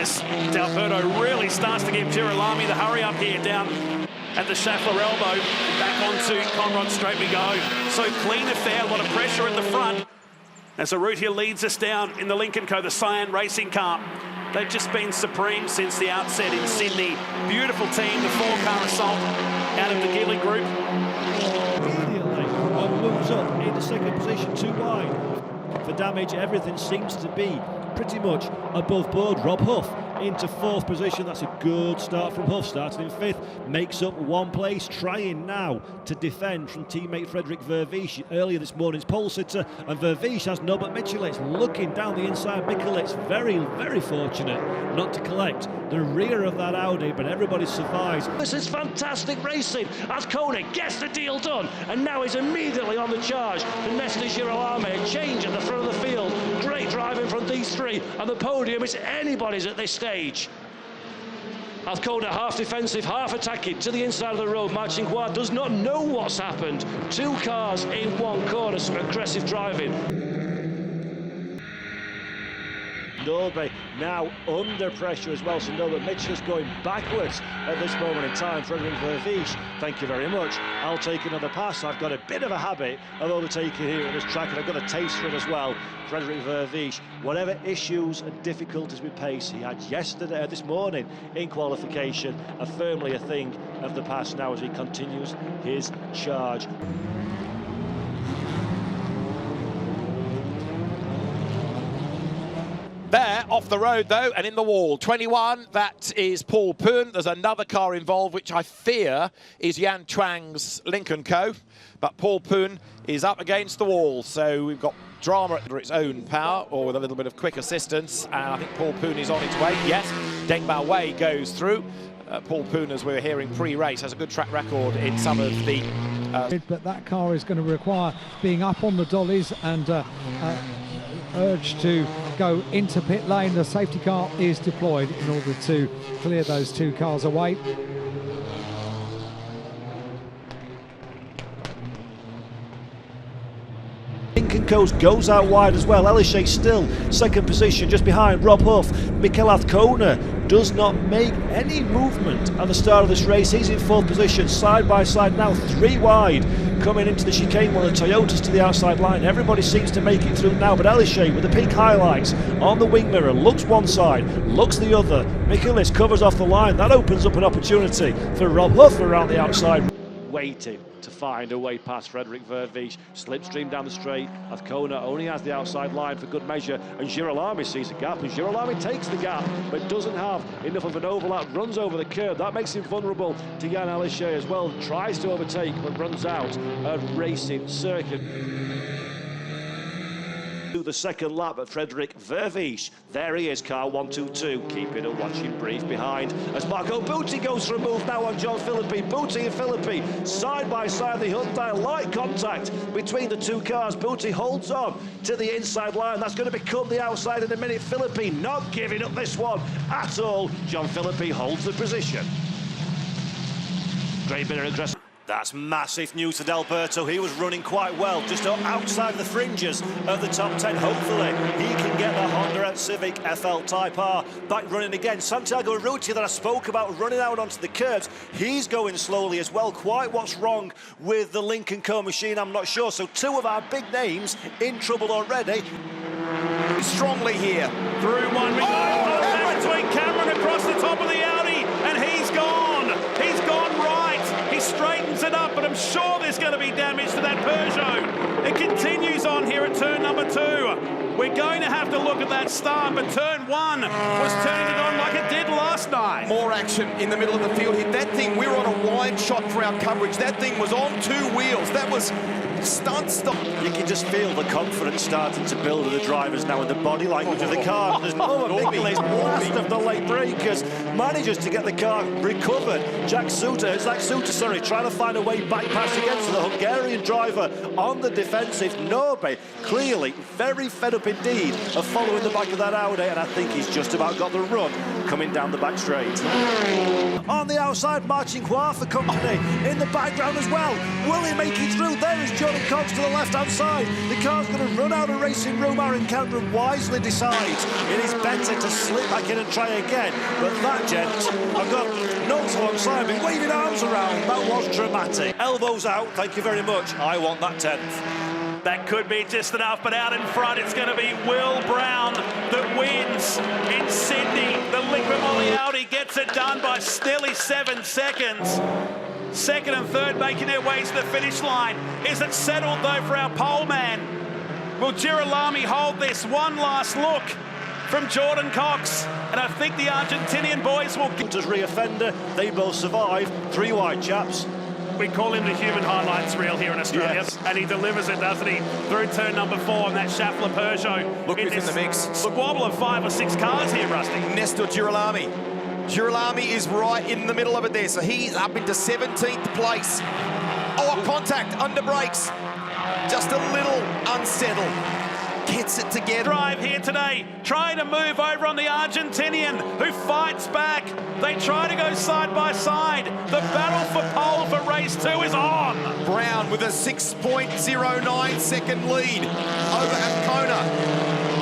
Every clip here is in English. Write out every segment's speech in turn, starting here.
as D'Alberto really starts to give Girolami the hurry up here down at the Schaeffler elbow. Back onto Conrod straight we go. So clean affair, a lot of pressure at the front. As the route here leads us down in the Lincoln Co, the Cyan Racing car. They've just been supreme since the outset in Sydney. Beautiful team, the 4-car assault out of the Gilly group. Immediately, one moves up into second position, too wide. For damage, everything seems to be pretty much above board. Rob Huff into 4th position. That's a good start from Huff, starting in 5th, makes up 1 place, trying now to defend from teammate Frederick Vervisch, earlier this morning's pole sitter, and Vervisch has Norbert Michelitz looking down the inside. Michelitz very, very fortunate not to collect the rear of that Audi, but everybody survives. This is fantastic racing as Koenig gets the deal done, and now he's immediately on the charge. And Nestor Girolami, a change at the front of the field. Great driving from these three, and the podium is anybody's at this stage. Azcona half defensive, half attacking to the inside of the road. Marcin Guard does not know what's happened. 2 cars in 1 corner, some aggressive driving. Norby now under pressure as well, so Norbert Mitchell's going backwards at this moment in time. Frederick Vervisch, thank you very much. I'll take another pass. I've got a bit of a habit of overtaking here at this track, and I've got a taste for it as well. Frederick Vervisch, whatever issues and difficulties with pace he had yesterday, this morning in qualification, are firmly a thing of the past now as he continues his charge. There, off the road though, and in the wall. 21, that is Paul Poon. There's another car involved, which I fear is Yan Chuang's Lincoln Co. But Paul Poon is up against the wall, so we've got drama under its own power, or with a little bit of quick assistance, and I think Paul Poon is on its way. Yes, Deng Bao Wei goes through. Paul Poon, as we were hearing pre-race, has a good track record in some of the... But that car is going to require being up on the dollies and urged to go into pit lane. The safety car is deployed in order to clear those 2 cars away. Lincoln Coast goes out wide as well. Elishay still second position, just behind Rob Huff. Mikel Azcona does not make any movement at the start of this race. He's in 4th position, side by side now, 3 wide. Coming into the chicane, while the Toyotas to the outside line. Everybody seems to make it through now, but Elishay with the pink highlights on the wing mirror, looks one side, looks the other. Michaelis covers off the line. That opens up an opportunity for Rob Huff around the outside. Waiting to find a way past Frederick Vervisch. Slipstream down the straight. Azcona only has the outside line for good measure, and Girolami sees a gap, and Girolami takes the gap, but doesn't have enough of an overlap, runs over the curb. That makes him vulnerable to Jan Elishay as well. Tries to overtake, but runs out at racing circuit. The second lap at Frederick Vervisch. There he is, car 122, keeping a watching brief behind as Marco Butti goes for a move now on John Philippi. Butti and Philippi side by side, the Hyundai, light contact between the 2 cars. Butti holds on to the inside line. That's going to become the outside in a minute. Philippi not giving up this one at all. John Philippi holds the position. Great bit of aggression. That's massive news for D'Alberto. He was running quite well, just outside the fringes of the top 10. Hopefully, he can get the Honda Civic FL Type R back running again. Santiago Urrutia, that I spoke about, running out onto the curbs, he's going slowly as well. Quite what's wrong with the Lincoln Co machine, I'm not sure. So 2 of our big names in trouble already. Strongly here. Through one, we go between Cameron across the top of the Audi, and he's gone. He's gone right. He straightens it up, but I'm sure there's going to be damage to that Peugeot. It continues on here at turn number 2. We're going to have to look at that start, but turn 1 was turning it on like it did last night. More action in the middle of the field here. That thing, we were on a wide shot for our coverage. That thing was on 2 wheels. That was stunt stop. You can just feel the confidence starting to build with the drivers now in the body language of the car. There's no Michaelis, last of the late breakers, manages to get the car recovered. Zach Suter, trying to find a way back past against the Hungarian driver on the defensive. Norby clearly very fed up indeed of following the back of that Audi, and I think he's just about got the run coming down the back straight. On the outside, Marcin Guard for company in the background as well. Will he make it through? There is Joe Jordan Cox to the left-hand side. The car's going to run out of racing room. Aaron Cameron wisely decides it is better to slip back in and try again. But that gent, I've got notes alongside me, waving arms around. That was dramatic. Elbows out, thank you very much. I want that 10th. That could be just enough, but out in front it's going to be Will Brown that wins in Sydney. The Liquid Moly Audi gets it done by nearly 7 seconds. Second and third making their way to the finish line. Is it settled though for our pole man? Will Girolami hold this? One last look from Jordan Cox, and I think the Argentinian boys will get As rear-fender, they both survive. 3 wide chaps. We call him the human highlights reel here in Australia, Yes. and he delivers it, doesn't he? Through turn number 4 on that Schaeffler Peugeot. Look within the mix. Squabble of 5 or 6 cars here, Rusty. Nestor Girolami. Girolami is right in the middle of it there, so he's up into 17th place. Oh, contact, under brakes. Just a little unsettled. Gets it together. Drive here today, trying to move over on the Argentinian, who fights back. They try to go side by side. The battle for pole for race 2 is on. Brown with a 6.09 second lead over Azcona.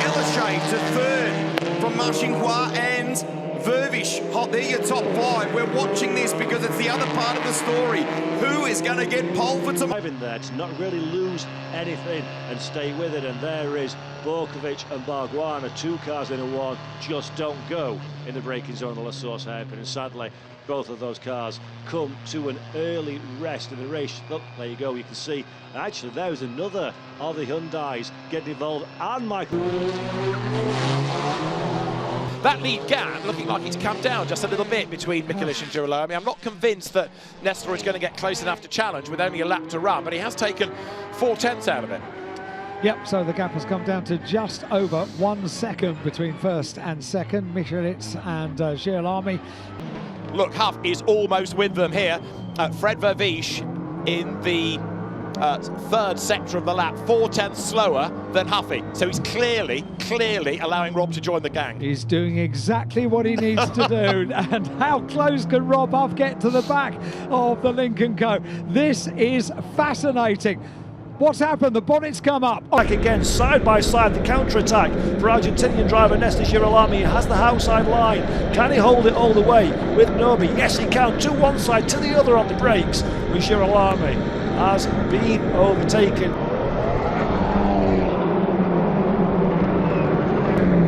Elishay to third from Marchinquois and Vervish. Oh, they're your top 5. We're watching this because it's the other part of the story. Who is going to get pole for tomorrow? In there to not really lose anything and stay with it, and there is Borkovic and Barguana, 2 cars in a 1, just don't go in the braking zone of the La Source hairpin, and sadly both of those cars come to an early rest in the race. Look, there you go, you can see actually there's another of the Hyundais getting involved, and Michael. That lead gap looking like it's come down just a little bit between Mikulic and Girolami. I'm not convinced that Nestor is going to get close enough to challenge with only a lap to run, but he has taken 4/10 out of it. Yep, so the gap has come down to just over 1 second between first and second. Mikulic and Girolami. Look, Huff is almost with them here. Fred Vervish in the third sector of the lap, 4/10 slower than Huffy. So he's clearly allowing Rob to join the gang. He's doing exactly what he needs to do. And how close can Rob Huff get to the back of the Lincoln Co? This is fascinating. What's happened? The bonnet's come up. Back again, side by side, the counter-attack for Argentinian driver Nestor Girolami. He has the outside line. Can he hold it all the way with Nobi? Yes, he can. To one side, to the other on the brakes. With Girolami has been overtaken.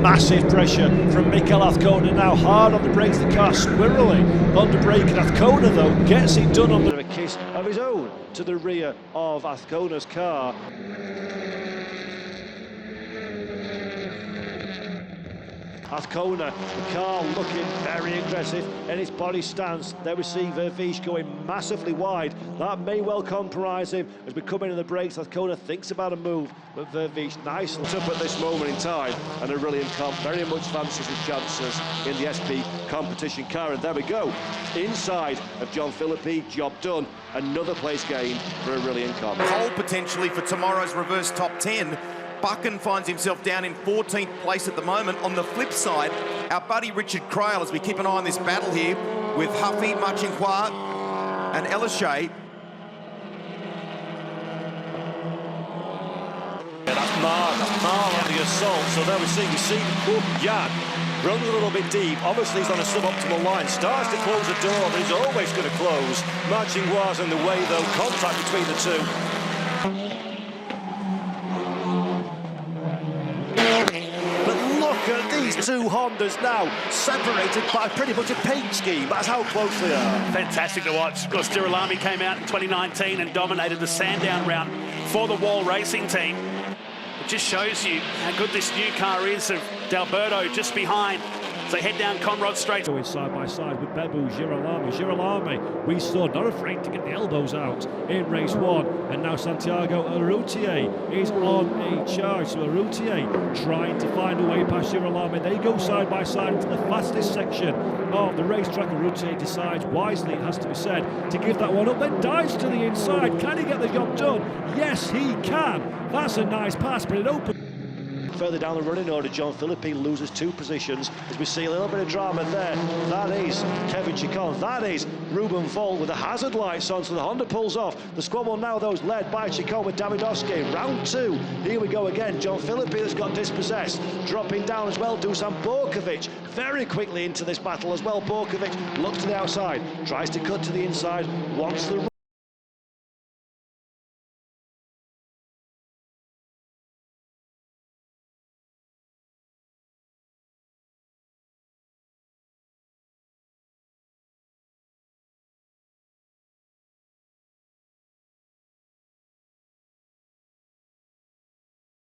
Massive pressure from Mikel Azcona now, hard on the brakes, the car squirreling under brake, and Azcona though gets it done on a kiss of his own to the rear of Azcona's car. Azcona, the car looking very aggressive in its body stance. There we see Vervish going massively wide. That may well compromise him as we come in the brakes. Azcona thinks about a move, but Vervish nicely up at this moment in time, and Aurelian Comp very much fancies his chances in the SP competition car. And there we go, inside of John Philippi, job done. Another place gain for Aurelian Comp. Pole potentially for tomorrow's reverse top 10. Buchan finds himself down in 14th place at the moment. On the flip side, our buddy Richard Crail, as we keep an eye on this battle here with Huffy, Marchinquois and Elishay. That's Marl on the assault. So there we see Jan runs a little bit deep. Obviously he's on a suboptimal line. Starts to close the door, but he's always going to close. Marchinquois in the way though. Contact between the two. Look at these 2 Hondas now, separated by pretty much a paint scheme. That's how close they are. Fantastic to watch. Of course, Girolami came out in 2019 and dominated the Sandown round for the Wall Racing team. It just shows you how good this new car is of D'Alberto just behind. So head down Conrod Straight. Going side by side with Bebu, Girolami. Girolami, we saw, not afraid to get the elbows out in race 1. And now Santiago Urrutia is on a charge. So Urrutia trying to find a way past Girolami. They go side by side into the fastest section of the racetrack. Urrutia decides wisely, it has to be said, to give that one up. Then dives to the inside. Can he get the job done? Yes, he can. That's a nice pass, but it opens. further down the running order, John Philippi loses 2 positions as we see a little bit of drama there. That is Kevin Chicon. That is Ruben Volt with the hazard lights on, so the Honda pulls off. The squad will now, those led by Chicon with Davidovsky. Round 2, here we go again. John Philippi has got dispossessed. Dropping down as well, Dusan Borkovic very quickly into this battle as well. Borkovic looks to the outside, tries to cut to the inside, wants the